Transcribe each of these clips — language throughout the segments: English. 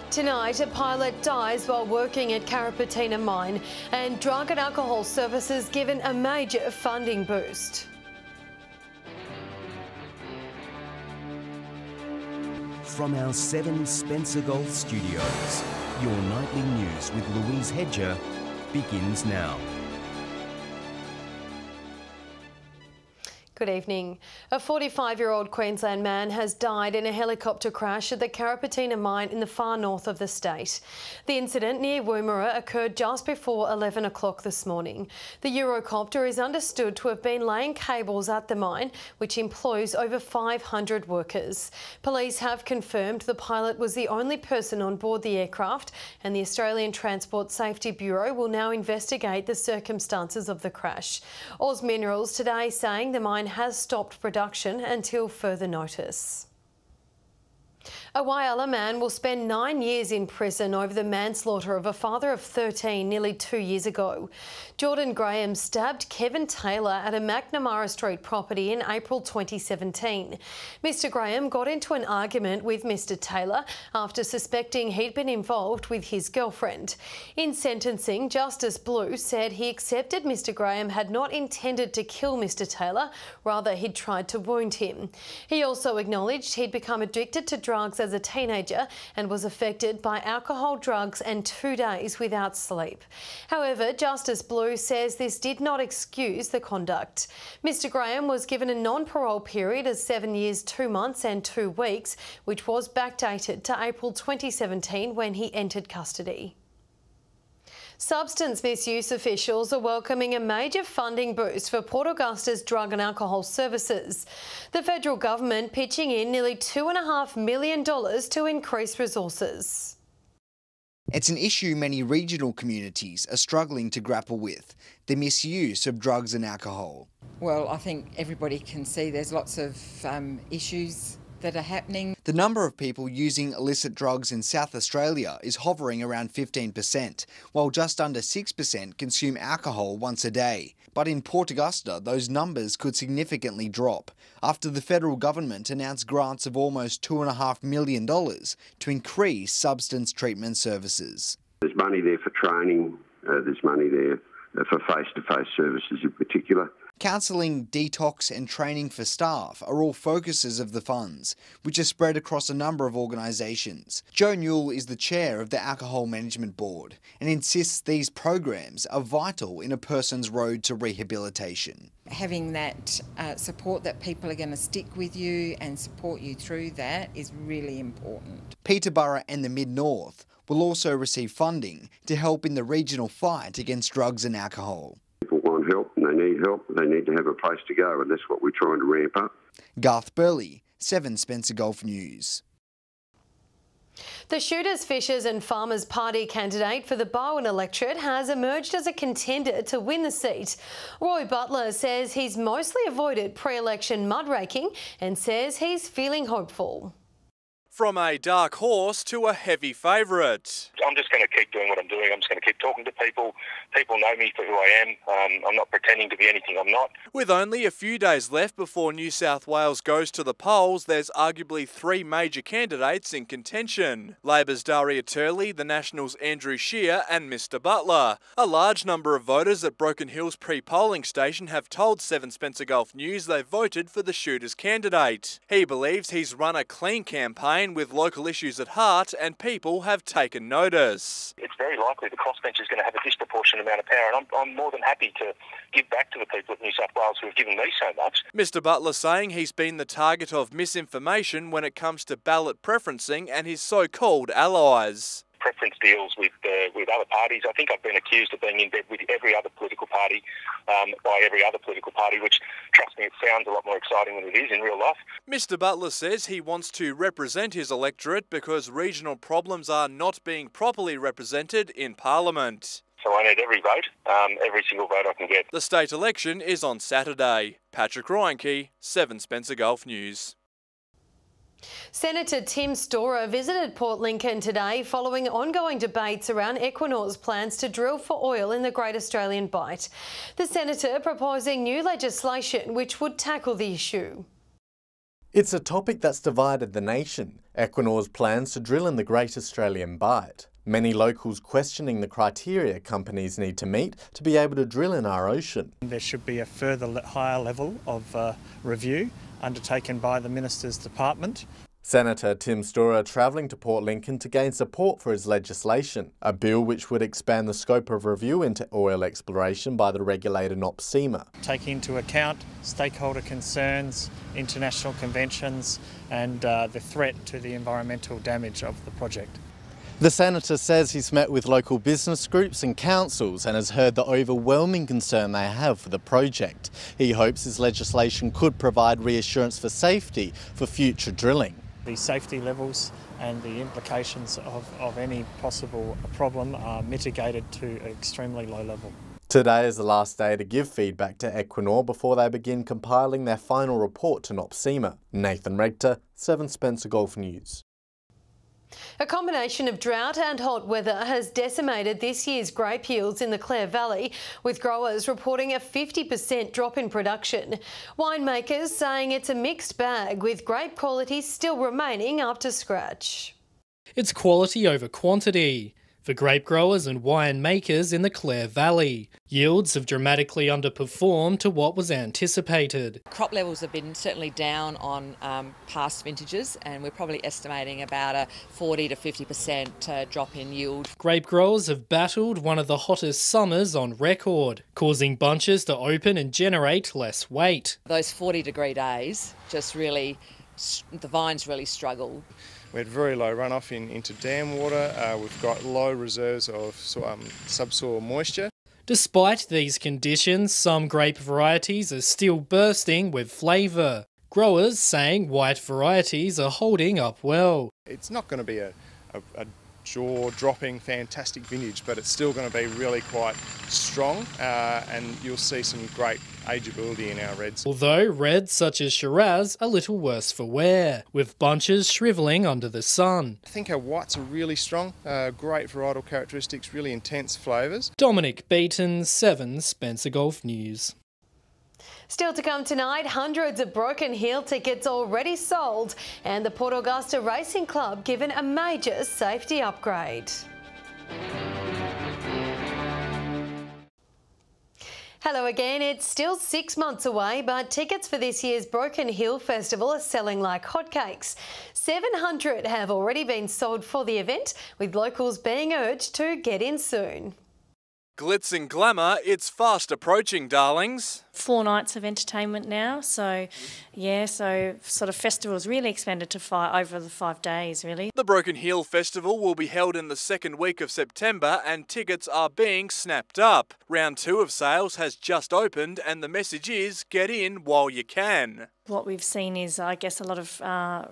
Tonight, a pilot dies while working at Carrapateena mine, and drug and alcohol services given a major funding boost. From our 7 Spencer Golf studios, your nightly news with Louise Hedger begins now. Good evening. A 45-year-old Queensland man has died in a helicopter crash at the Carrapateena mine in the far north of the state. The incident near Woomera occurred just before 11 o'clock this morning. The Eurocopter is understood to have been laying cables at the mine, which employs over 500 workers. Police have confirmed the pilot was the only person on board the aircraft, and the Australian Transport Safety Bureau will now investigate the circumstances of the crash. Oz Minerals today saying the mine has stopped production until further notice. A Whyalla man will spend 9 years in prison over the manslaughter of a father of 13 nearly 2 years ago. Jordan Graham stabbed Kevin Taylor at a McNamara Street property in April 2017. Mr Graham got into an argument with Mr Taylor after suspecting he'd been involved with his girlfriend. In sentencing, Justice Blue said he accepted Mr Graham had not intended to kill Mr Taylor, rather he'd tried to wound him. He also acknowledged he'd become addicted to drugs as a teenager and was affected by alcohol, drugs and 2 days without sleep. However, Justice Blue says this did not excuse the conduct. Mr Graham was given a non-parole period of 7 years, 2 months and 2 weeks, which was backdated to April 2017 when he entered custody. Substance misuse officials are welcoming a major funding boost for Port Augusta's drug and alcohol services. The federal government pitching in nearly $2.5 million to increase resources. It's an issue many regional communities are struggling to grapple with, the misuse of drugs and alcohol. Well, I think everybody can see there's lots of issues that are happening. The number of people using illicit drugs in South Australia is hovering around 15%, while just under 6% consume alcohol once a day. But in Port Augusta, those numbers could significantly drop after the federal government announced grants of almost $2.5 million to increase substance treatment services. There's money there for training, there's money there for face-to-face services in particular. Counselling, detox and training for staff are all focuses of the funds, which are spread across a number of organisations. Joe Newell is the chair of the Alcohol Management Board and insists these programs are vital in a person's road to rehabilitation. Having that support that people are going to stick with you and support you through that is really important. Peterborough and the Mid-North will also receive funding to help in the regional fight against drugs and alcohol. People want help and they need to have a place to go, and that's what we're trying to ramp up. Garth Burley, 7 Spencer Golf News. The Shooters, Fishers and Farmers Party candidate for the Barwon electorate has emerged as a contender to win the seat. Roy Butler says he's mostly avoided pre-election mudraking and says he's feeling hopeful. From a dark horse to a heavy favourite. I'm just going to keep doing what I'm doing. I'm just going to keep talking to people. People know me for who I am. I'm not pretending to be anything I'm not. With only a few days left before New South Wales goes to the polls, there's arguably 3 major candidates in contention. Labor's Daria Turley, the Nationals' Andrew Scheer and Mr Butler. A large number of voters at Broken Hill's pre-polling station have told 7 Spencer Golf News they voted for the Shooters candidate. He believes he's run a clean campaign with local issues at heart and people have taken notice. It's very likely the crossbench is going to have a disproportionate amount of power, and I'm more than happy to give back to the people of New South Wales who have given me so much. Mr Butler saying he's been the target of misinformation when it comes to ballot preferencing and his so-called allies. Preference deals with other parties. I think I've been accused of being in bed with every other political party, by every other political party, which, trust me, it sounds a lot more exciting than it is in real life. Mr Butler says he wants to represent his electorate because regional problems are not being properly represented in Parliament. So I need every vote, every single vote I can get. The state election is on Saturday. Patrick Reinke, 7 Spencer Golf News. Senator Tim Stewart visited Port Lincoln today following ongoing debates around Equinor's plans to drill for oil in the Great Australian Bight. The senator proposing new legislation which would tackle the issue. It's a topic that's divided the nation. Equinor's plans to drill in the Great Australian Bight. Many locals questioning the criteria companies need to meet to be able to drill in our ocean. There should be a further higher level of review undertaken by the Minister's Department. Senator Tim Stewart travelling to Port Lincoln to gain support for his legislation, a bill which would expand the scope of review into oil exploration by the regulator NOPSEMA. Taking into account stakeholder concerns, international conventions and the threat to the environmental damage of the project. The Senator says he's met with local business groups and councils and has heard the overwhelming concern they have for the project. He hopes his legislation could provide reassurance for safety for future drilling. The safety levels and the implications of any possible problem are mitigated to an extremely low level. Today is the last day to give feedback to Equinor before they begin compiling their final report to NOPSEMA. Nathan Rector, 7 Spencer Golf News. A combination of drought and hot weather has decimated this year's grape yields in the Clare Valley, with growers reporting a 50% drop in production. Winemakers saying it's a mixed bag, with grape quality still remaining up to scratch. It's quality over quantity for grape growers and winemakers in the Clare Valley. Yields have dramatically underperformed to what was anticipated. Crop levels have been certainly down on past vintages, and we're probably estimating about a 40 to 50% drop in yield. Grape growers have battled one of the hottest summers on record, causing bunches to open and generate less weight. Those 40-degree days just really, the vines really struggled. We had very low runoff into dam water. We've got low reserves of subsoil moisture. Despite these conditions, some grape varieties are still bursting with flavour. Growers saying white varieties are holding up well. It's not going to be a jaw-dropping, fantastic vintage, but it's still going to be really quite strong, and you'll see some great ageability in our reds. Although reds such as Shiraz are little worse for wear, with bunches shrivelling under the sun. I think our whites are really strong, great varietal characteristics, really intense flavours. Dominic Beaton, 7 Spencer Golf News. Still to come tonight, hundreds of Broken Hill tickets already sold and the Port Augusta Racing Club given a major safety upgrade. Hello again. It's still 6 months away, but tickets for this year's Broken Hill Festival are selling like hotcakes. 700 have already been sold for the event, with locals being urged to get in soon. Glitz and glamour, it's fast approaching, darlings. 4 nights of entertainment now, so sort of festivals really expanded to over the 5 days, really. The Broken Hill Festival will be held in the second week of September and tickets are being snapped up. Round 2 of sales has just opened and the message is get in while you can. What we've seen is, I guess, a lot of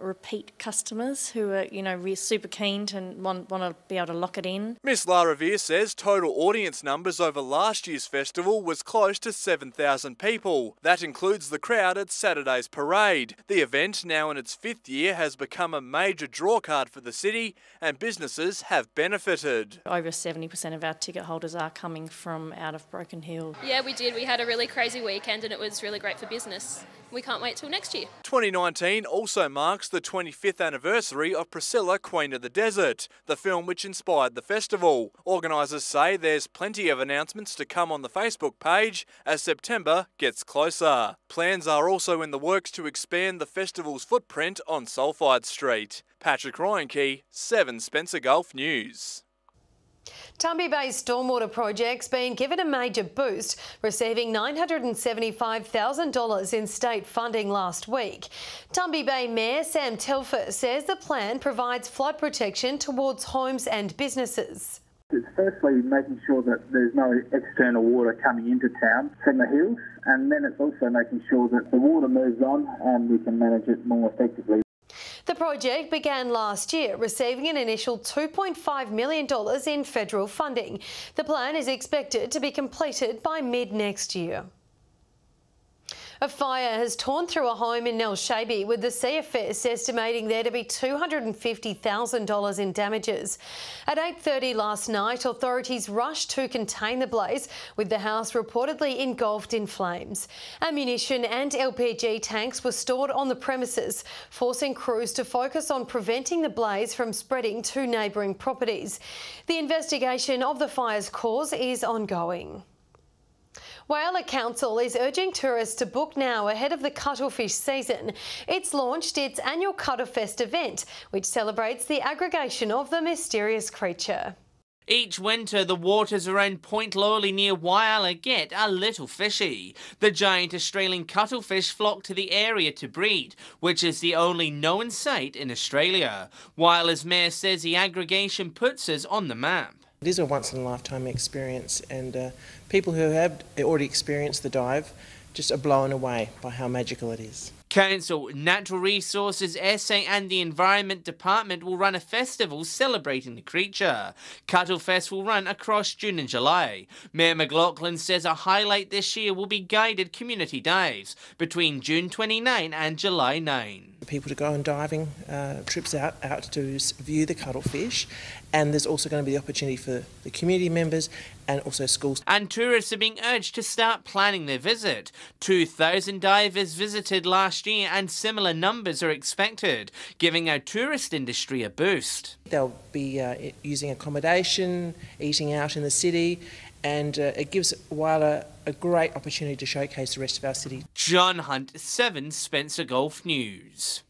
repeat customers who are, really super keen and want to be able to lock it in. Miss Lara Veer says total audience numbers over last year's festival was close to 7,000 people. That includes the crowd at Saturday's parade. The event, now in its 5th year, has become a major drawcard for the city and businesses have benefited. Over 70% of our ticket holders are coming from out of Broken Hill. Yeah, we did. We had a really crazy weekend and it was really great for business. We can't wait till next year. 2019 also marks the 25th anniversary of Priscilla, Queen of the Desert, the film which inspired the festival. Organisers say there's plenty of announcements to come on the Facebook page as September gets closer. Plans are also in the works to expand the festival's footprint on Sulphide Street. Patrick Ryankey, 7 Spencer Golf News. Tampa Bay's stormwater project's been given a major boost, receiving $975,000 in state funding last week. Tampa Bay Mayor Sam Telfer says the plan provides flood protection towards homes and businesses. It's firstly making sure that there's no external water coming into town from the hills, and then it's also making sure that the water moves on and we can manage it more effectively. The project began last year, receiving an initial $2.5 million in federal funding. The plan is expected to be completed by mid-next year. A fire has torn through a home in Elshaugh, with the CFS estimating there to be $250,000 in damages. At 8:30 last night, authorities rushed to contain the blaze, with the house reportedly engulfed in flames. Ammunition and LPG tanks were stored on the premises, forcing crews to focus on preventing the blaze from spreading to neighbouring properties. The investigation of the fire's cause is ongoing. Whyalla Council is urging tourists to book now ahead of the cuttlefish season. It's launched its annual Coda Fest event, which celebrates the aggregation of the mysterious creature. Each winter, the waters around Point Lowley near Whyalla get a little fishy. The giant Australian cuttlefish flock to the area to breed, which is the only known site in Australia. Whyalla's mayor says the aggregation puts us on the map. It is a once-in-a-lifetime experience, and people who have already experienced the dive just are blown away by how magical it is. Council, Natural Resources, SA and the Environment Department will run a festival celebrating the creature. Cuttle Fest will run across June and July. Mayor McLaughlin says a highlight this year will be guided community dives between June 29 and July 9. People to go on diving trips out to view the cuttlefish, and there's also going to be the opportunity for the community members and also schools. And tourists are being urged to start planning their visit. 2,000 divers visited last year and similar numbers are expected, giving our tourist industry a boost. They'll be using accommodation, eating out in the city, and it gives Whyalla a great opportunity to showcase the rest of our city. John Hunt, 7 Spencer Golf News.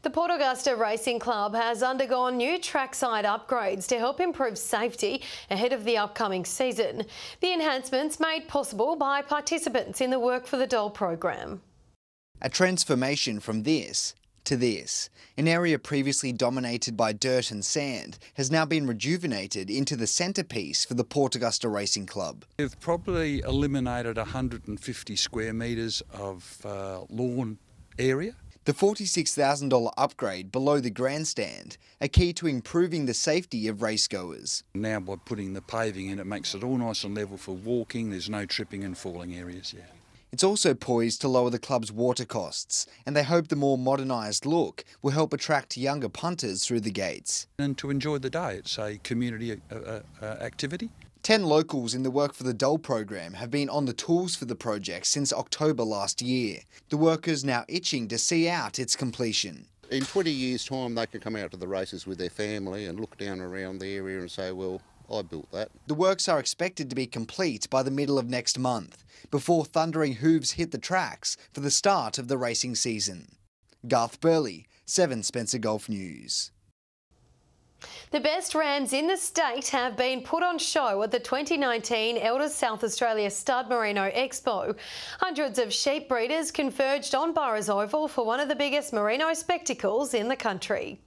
The Port Augusta Racing Club has undergone new trackside upgrades to help improve safety ahead of the upcoming season. The enhancements made possible by participants in the Work for the Doll program. A transformation from this to this. An area previously dominated by dirt and sand has now been rejuvenated into the centrepiece for the Port Augusta Racing Club. We've probably eliminated 150 square metres of lawn area. The $46,000 upgrade below the grandstand, a key to improving the safety of racegoers. Now by putting the paving in, it makes it all nice and level for walking. There's no tripping and falling areas yet. It's also poised to lower the club's water costs, and they hope the more modernised look will help attract younger punters through the gates. And to enjoy the day, it's a community activity. 10 locals in the Work for the Doll program have been on the tools for the project since October last year. The workers now itching to see out its completion. In 20 years' time, they can come out to the races with their family and look down around the area and say, well, I built that. The works are expected to be complete by the middle of next month, before thundering hooves hit the tracks for the start of the racing season. Garth Burley, 7 Spencer Golf News. The best rams in the state have been put on show at the 2019 Elders South Australia Stud Merino Expo. Hundreds of sheep breeders converged on Burrows Oval for one of the biggest merino spectacles in the country.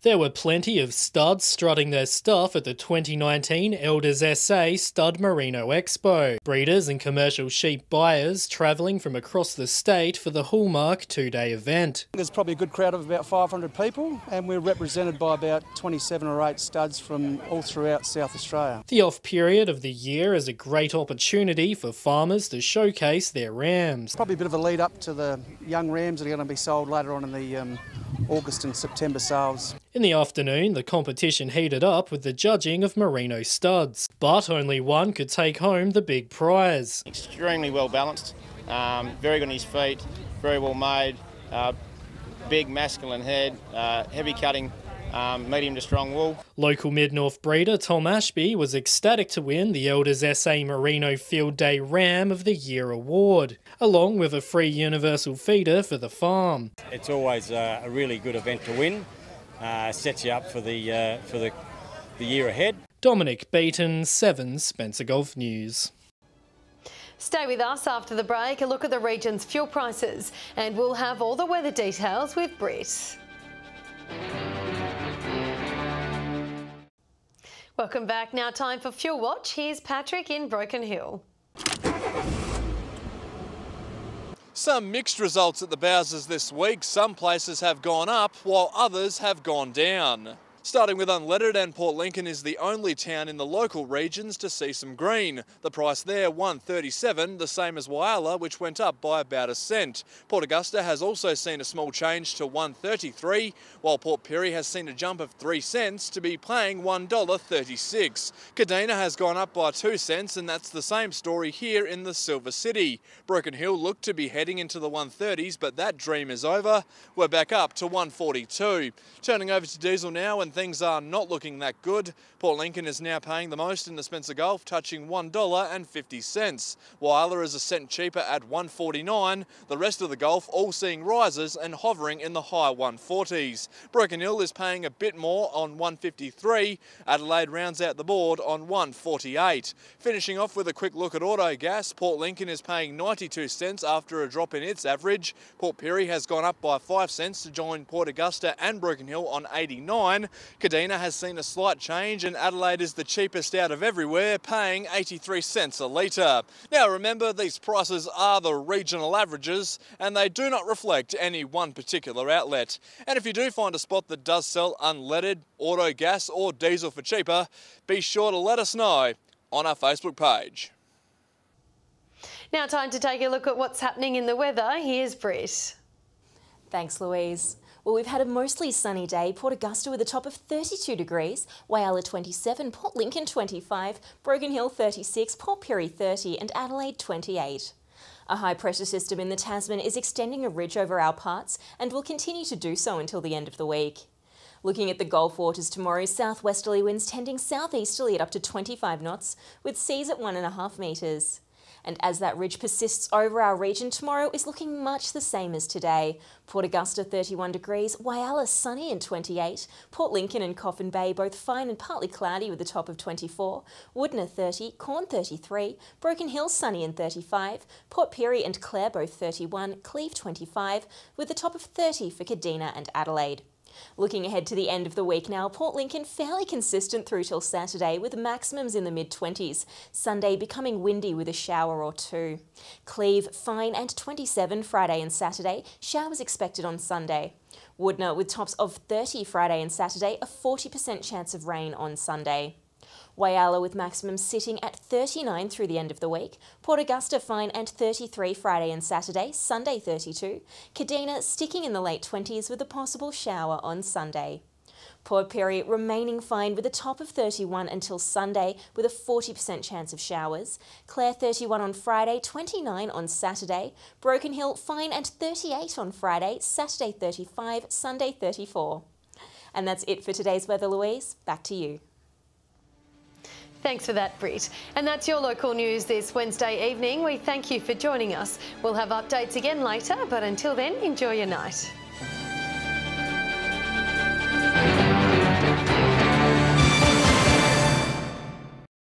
There were plenty of studs strutting their stuff at the 2019 Elders SA Stud Merino Expo. Breeders and commercial sheep buyers travelling from across the state for the hallmark 2-day event. There's probably a good crowd of about 500 people, and we're represented by about 27 or 8 studs from all throughout South Australia. The off period of the year is a great opportunity for farmers to showcase their rams. Probably a bit of a lead up to the young rams that are going to be sold later on in the August and September sales. In the afternoon, the competition heated up with the judging of merino studs, but only one could take home the big prize. Extremely well balanced, very good on his feet, very well made, big masculine head, heavy cutting, medium to strong wool. Local Mid-North breeder Tom Ashby was ecstatic to win the Elders SA Merino Field Day Ram of the Year award, along with a free universal feeder for the farm. It's always a really good event to win. Sets you up for the year ahead. Dominic Beaton, 7 Spencer Golf News. Stay with us after the break, a look at the region's fuel prices, and we'll have all the weather details with Britt. Welcome back. Now time for Fuel Watch. Here's Patrick in Broken Hill. Some mixed results at the Bowsers this week. Some places have gone up while others have gone down. Starting with unleaded, and Port Lincoln is the only town in the local regions to see some green. The price there, $1.37, the same as Whyalla, which went up by about a cent. Port Augusta has also seen a small change to $1.33, while Port Pirie has seen a jump of 3 cents to be paying $1.36. Kadina has gone up by 2 cents, and that's the same story here in the Silver City. Broken Hill looked to be heading into the 130s, but that dream is over. We're back up to $1.42. Turning over to diesel now, and things are not looking that good. Port Lincoln is now paying the most in the Spencer Gulf, touching $1.50. Whyalla is a cent cheaper at $1.49. The rest of the Gulf all seeing rises and hovering in the high 140s. Broken Hill is paying a bit more on $1.53. Adelaide rounds out the board on $1.48. Finishing off with a quick look at auto gas, Port Lincoln is paying 92 cents after a drop in its average. Port Pirie has gone up by 5 cents to join Port Augusta and Broken Hill on 89. Kadina has seen a slight change, and Adelaide is the cheapest out of everywhere, paying 83 cents a litre. Now remember, these prices are the regional averages and they do not reflect any one particular outlet. And if you do find a spot that does sell unleaded, auto gas or diesel for cheaper, be sure to let us know on our Facebook page. Now time to take a look at what's happening in the weather. Here's Britt. Thanks, Louise. Well, we've had a mostly sunny day. Port Augusta with a top of 32 degrees, Whyalla 27, Port Lincoln 25, Broken Hill 36, Port Pirie 30 and Adelaide 28. A high pressure system in the Tasman is extending a ridge over our parts and will continue to do so until the end of the week. Looking at the Gulf waters tomorrow, southwesterly winds tending southeasterly at up to 25 knots, with seas at 1.5 metres. And as that ridge persists over our region, tomorrow is looking much the same as today. Port Augusta 31 degrees, Whyalla sunny and 28, Port Lincoln and Coffin Bay both fine and partly cloudy with a top of 24, Woodner 30, Corn 33, Broken Hill sunny and 35, Port Pirie and Clare both 31, Cleve 25, with a top of 30 for Kadina and Adelaide. Looking ahead to the end of the week now, Port Lincoln fairly consistent through till Saturday with maximums in the mid-20s. Sunday becoming windy with a shower or two. Cleve fine and 27 Friday and Saturday, showers expected on Sunday. Woodner with tops of 30 Friday and Saturday, a 40% chance of rain on Sunday. Whyalla with maximums sitting at 39 through the end of the week. Port Augusta fine and 33 Friday and Saturday, Sunday 32. Kadina sticking in the late 20s with a possible shower on Sunday. Port Pirie remaining fine with a top of 31 until Sunday with a 40% chance of showers. Clare 31 on Friday, 29 on Saturday. Broken Hill fine and 38 on Friday, Saturday 35, Sunday 34. And that's it for today's weather, Louise. Back to you. Thanks for that, Britt. And that's your local news this Wednesday evening. We thank you for joining us. We'll have updates again later, but until then, enjoy your night.